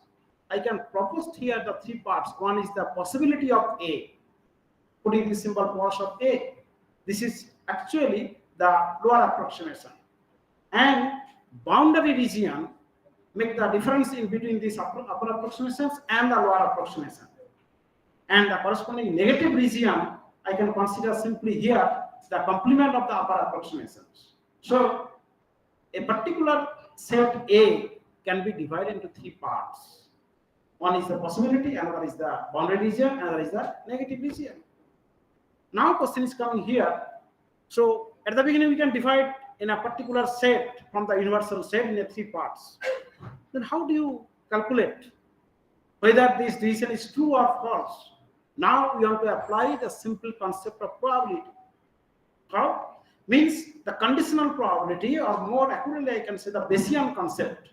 I can propose here the three parts. One is the possibility of A, putting the symbol pos of A. This is actually the lower approximation. And boundary region make the difference in between these upper approximations and the lower approximation. And the corresponding negative region, I can consider simply here the complement of the upper approximations. So a particular set A can be divided into three parts. One is the possibility, another is the boundary region, another is the negative region. Now question is coming here. So at the beginning we can divide in a particular set from the universal set in three parts. Then how do you calculate whether this division is true or false? Now we want to apply the simple concept of probability. How? Means the conditional probability, or more accurately I can say the Bayesian concept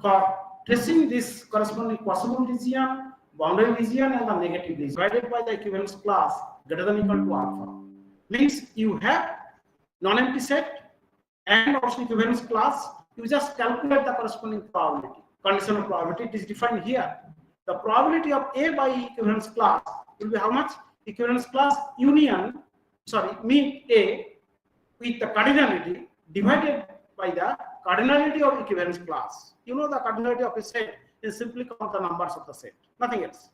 for tracing this corresponding possible region, boundary region and the negative region divided by the equivalence class greater than equal to alpha. Means you have non-empty set and also equivalence class, you just calculate the corresponding probability. Conditional probability, it is defined here. The probability of A by equivalence class will be how much? Equivalence class mean A with the cardinality divided by the cardinality of equivalence class. You know the cardinality of a set is simply count the numbers of the set, nothing else.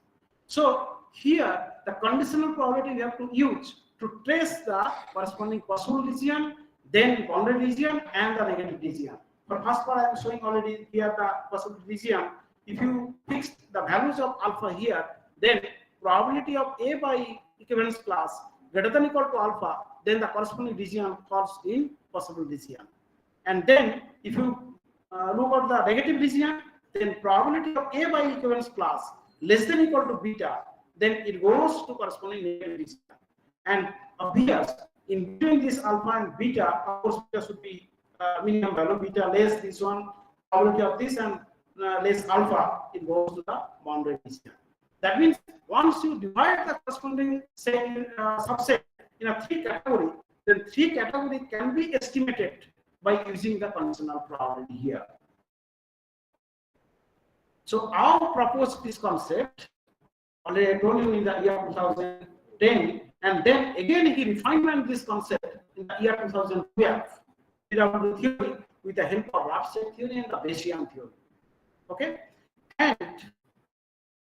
So here the conditional probability we have to use to trace the corresponding possible region, then boundary region and the negative region. For first part I am showing already here the possible region. If you fix the values of alpha here, then probability of A by equivalence class greater than equal to alpha, then the corresponding region falls in possible region. And then if you look at the negative region, then probability of A by equivalence class less than equal to beta, then it goes to corresponding negative region. And obvious, in between this alpha and beta, of course, beta should be minimum value, beta less this one, probability of this, and less alpha, it goes to the boundary region. That means once you divide the corresponding subset in a 3 category, then 3 category can be estimated by using the conditional probability here. So our proposed this concept, already I told you in the year 2010, and then again he refined this concept in the year 2012 theory with the help of Rapset theory and the Bayesian theory. Okay, and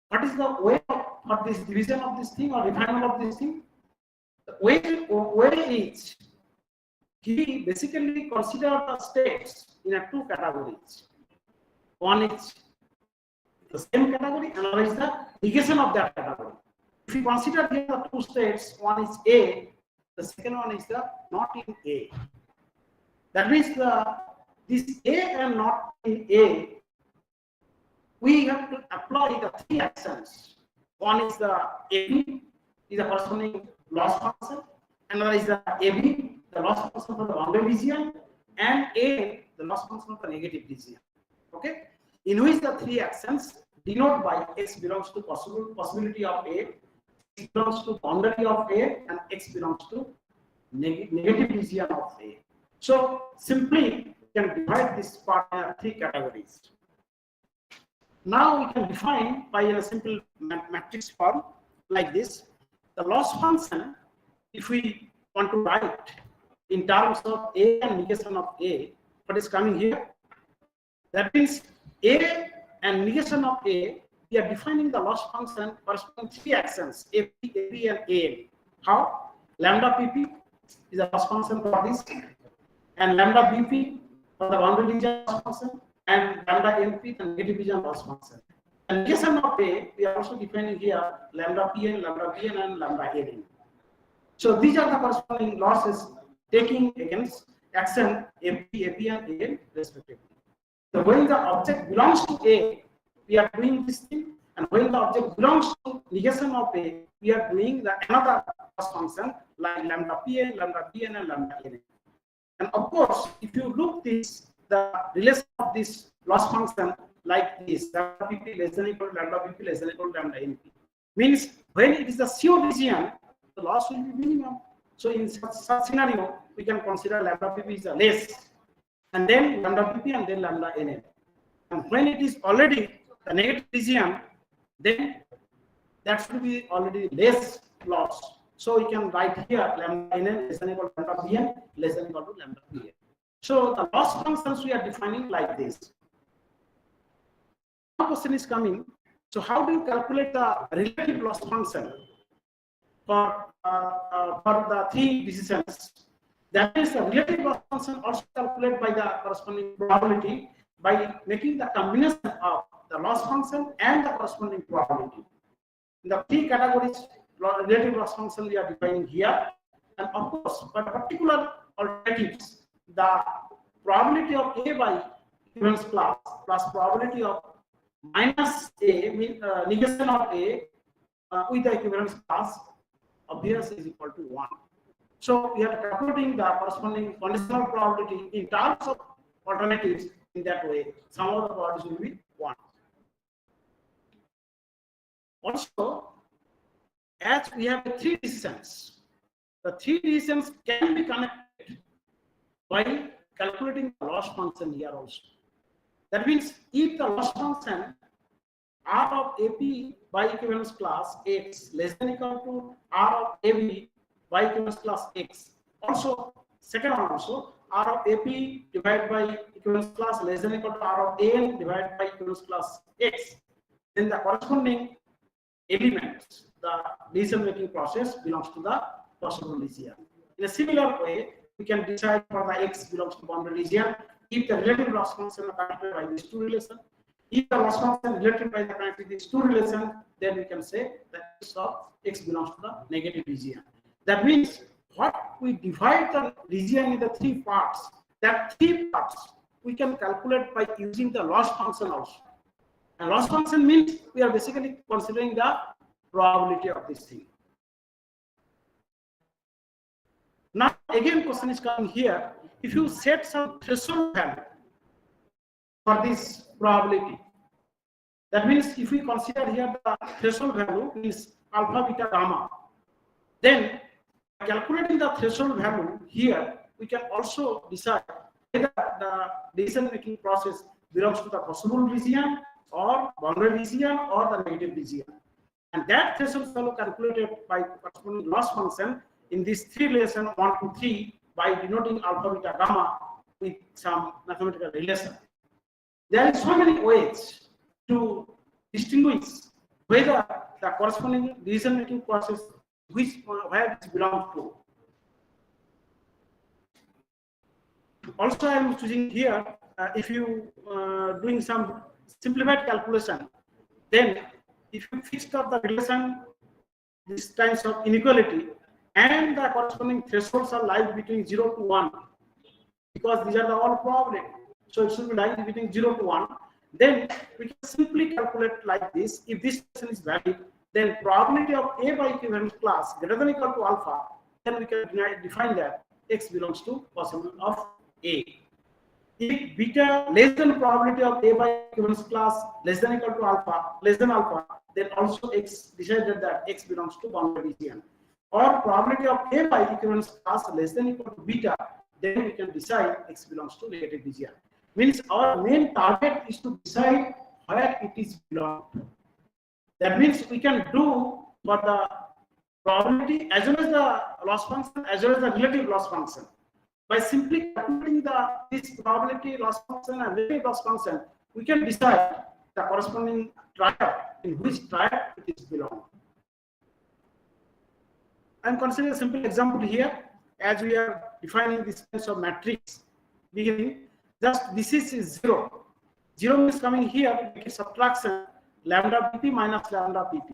what is the way of this division of this thing or refinement of this thing? The way is he basically considered the states in a 2 categories. One is the same category, another is the negation of that category. If you consider here the 2 states, one is A, the second one is the not in A. That means this A and not in A, we have to apply the 3 actions. One is the AB, is the corresponding loss function, another is the AB, the loss function for the boundary region, and A, the loss function for the negative region. Okay, in which the 3 actions denote by X belongs to possibility of A, X belongs to boundary of A, and X belongs to negative region of A. So simply we can divide this part in 3 categories. Now we can define by a simple matrix form like this. The loss function, if we want to write in terms of A and negation of A, what is coming here? That means A and negation of A, we are defining the loss function corresponding 3 actions, AP, AB, and AN. How? Lambda PP is a loss function for this, and lambda BP for the boundary region loss function, and lambda NP the negative region loss function. And negation of A, we are also defining here lambda PN, lambda PN, and lambda NN. So these are the corresponding losses taking against action AP, AP, and AN respectively. So when the object belongs to A, we are doing this thing, and when the object belongs to negation of A, we are doing the another loss function like lambda PN, lambda PN, and lambda NN. And of course, if you look this, the relation of this loss function like this, lambda PP less than equal to lambda PP less than equal to lambda NP, means when it is the CO region, the loss will be minimum. So in such scenario, we can consider lambda PP is less, and then lambda PP, and then lambda NN. And when it is already the negative region, then that should be already less loss. So we can write here lambda NN less than equal to lambda PN less than equal to lambda PN. So the loss functions we are defining like this. Now question is coming. So how do you calculate the relative loss function for the 3 decisions? That is, the relative loss function also calculated by the corresponding probability by making the combination of the loss function and the corresponding probability. In the 3 categories, relative loss function we are defining here, and of course, for particular alternatives, the probability of A by equivalence class plus probability of minus A, negation of A with the equivalence class, obvious is equal to 1. So we are calculating the corresponding conditional probability in terms of alternatives in that way. Some of the probabilities will be 1. Also, as we have 3 decisions, the 3 decisions can be connected by calculating the loss function here also. That means if the loss function R of AP by equivalence class X less than equal to R of AB by equivalence class X, also second one also R of AP divided by equivalence class less than equal to R of AN divided by equivalence class X, then the corresponding elements, the decision making process belongs to the possible region. In a similar way, we can decide for the X belongs to boundary region if the relative loss function are connected by these 2 relations. If the loss function related by the connected these 2 relations, then we can say that X belongs to the negative region. That means what we divide the region into 3 parts. That 3 parts we can calculate by using the loss function also. And loss function means we are basically considering the probability of this thing. Now again question is coming here, if you set some threshold value for this probability, that means if we consider here the threshold value is alpha, beta, gamma, then by calculating the threshold value here, we can also decide whether the decision making process belongs to the possible region or boundary region or the negative region. And that threshold value calculated by corresponding loss function in this three relation 1 to 3 by denoting alpha, beta, gamma with some mathematical relation. There are so many ways to distinguish whether the corresponding decision making process where it belongs to. Also, I am choosing here, if you doing some simplified calculation, then if you fixed up the relation, these kinds of inequality, and the corresponding thresholds are lies between 0 to 1, because these are the all probability. So it should be lying between 0 to 1. Then we can simply calculate like this. If this relation is valid, then probability of A by equivalent class greater than or equal to alpha, then we can define that X belongs to possible of A. If beta less than probability of A by equivalence class less than or equal to alpha, less than alpha, then also X decided that X belongs to boundary region. Or probability of A by equivalence class less than or equal to beta, then we can decide X belongs to negative region. Means our main target is to decide where it is belong. That means we can do for the probability as well as the loss function as well as the relative loss function. By simply calculating this probability loss function and relative loss function, we can decide the corresponding triad, in which triad it is belong. I am considering a simple example here, as we are defining this kind of matrix beginning. Just this is 0. 0 means coming here, we get subtraction lambda pp minus lambda pp.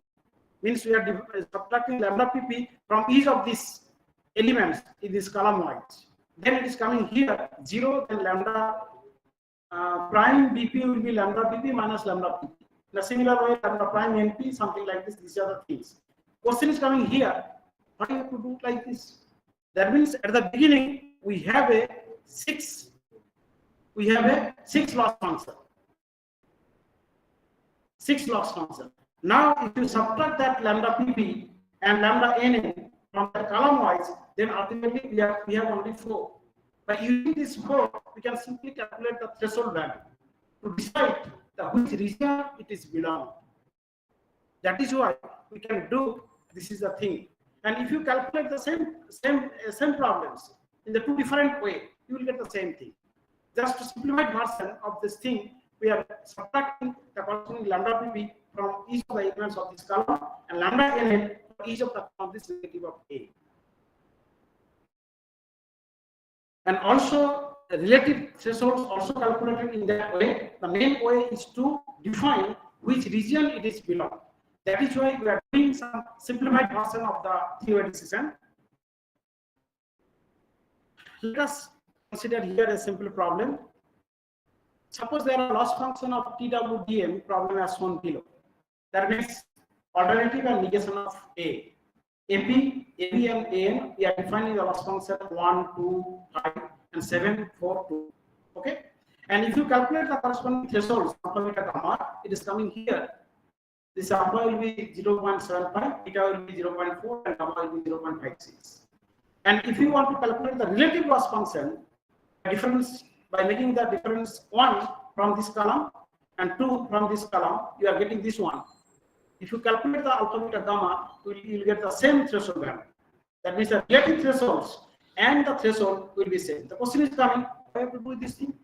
Means we are subtracting lambda pp from each of these elements in this column wise. Then it is coming here 0, then lambda prime bp will be lambda pp minus lambda pp. In a similar way, lambda prime np, something like this. These are the things. Question is coming here. Why you have to do it like this? That means at the beginning we have a 6 loss function. 6 loss function. Now, if you subtract that lambda pp and lambda nn from the column wise, then ultimately we have only 4. By using this 4, we can simply calculate the threshold value to decide which region it is belong. That is why we can do this is the thing. And if you calculate the same problems in the 2 different ways, you will get the same thing. Just to simplify version of this thing, we are subtracting the corresponding lambda pp from each of the elements of this column and lambda nn for each of the of this negative of A. And also the relative thresholds also calculated in that way. The main way is to define which region it is belong. That is why we are doing some simplified version of the theory decision. Let us consider here a simple problem. Suppose there are loss function of TWDM problem as shown below. That means alternative and negation of A. AP, AB and AN, we are defining the loss function 1, 2, 5 and 7, 4, 2. Okay? And if you calculate the corresponding thresholds, alpha, beta, gamma, it is coming here. This alpha will be 0.75, beta will be 0.4 and gamma will be 0.56. And if you want to calculate the relative loss function, difference by making the difference 1 from this column and 2 from this column, you are getting this one. If you calculate the alpha, beta, gamma, you will get the same threshold value. That means the relative thresholds and the threshold will be same. The question is coming, I have to do this thing.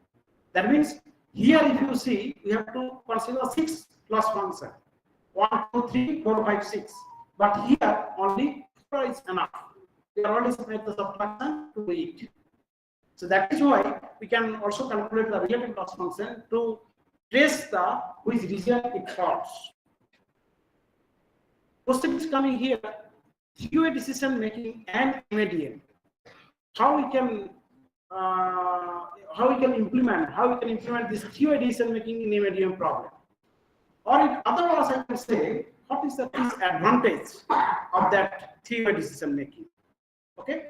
That means here, if you see, we have to consider 6 loss function 1, 2, 3, 4, 5, 6. But here only 4 is enough. We are already made the subtraction to 8. So that is why we can also calculate the relative loss function to trace the which region it falls. Question is coming here, QA decision making and MADM. How we can implement this QA decision making in MADM problem. Or in other words, I can say, what is the disadvantage of that three-way decision making? Okay,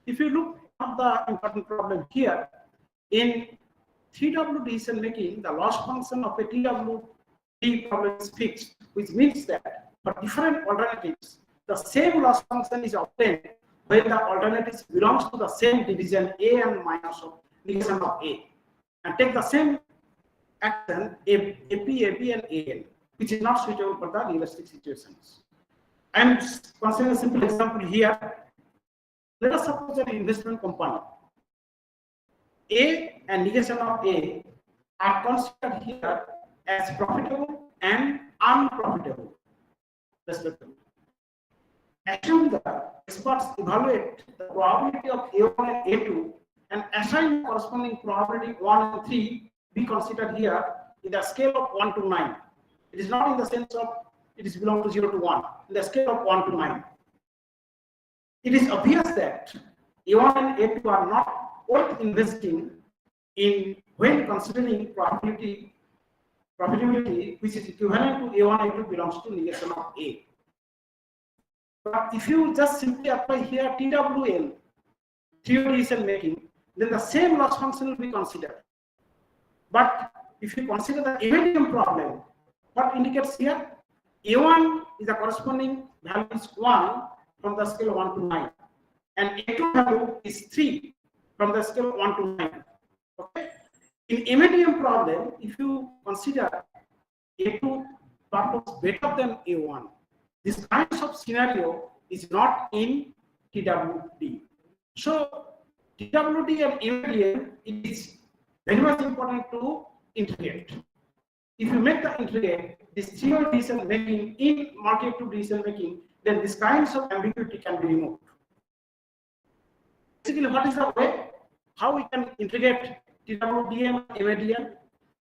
if you look at the important problem here, in 3W decision making, the loss function of a TWD problem is fixed, which means that for different alternatives, the same loss function is obtained when the alternatives belongs to the same division A and minus of negation of A, and take the same action AP, AB, and AN, which is not suitable for the realistic situations. I am considering a simple example here. Let us suppose an investment company. A and negation of A are considered here as profitable and unprofitable, respectively. Assume that experts evaluate the probability of A1 and A2 and assign corresponding probability 1 and 3 be considered here in the scale of 1 to 9. It is not in the sense of it is belong to 0 to 1, in the scale of 1 to 9. It is obvious that A1 and A2 are not worth investing in when considering profitability which is equivalent to A1 and A2 belongs to negation of A. But if you just simply apply here TWL, three-way decision making, then the same loss function will be considered. But if you consider the medium problem, what indicates here? A1 is the corresponding value is 1 from the scale of 1 to 9, and A2 value is 3 from the scale of 1 to 9. Okay? In a medium problem, if you consider A2 performs better than A1, this kind of scenario is not in TWD. So TWD and medium, it is very much important to integrate. If you make the integrate, this three-way decision making in multi-active decision making, then this kinds of ambiguity can be removed. Basically, what is the way? How we can integrate TWDM and MADM?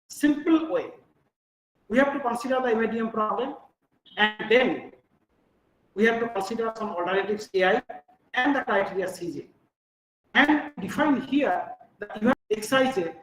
Simple way. We have to consider the MADM problem, and then we have to consider some alternatives AI and the criteria CJ, and define here the event Xij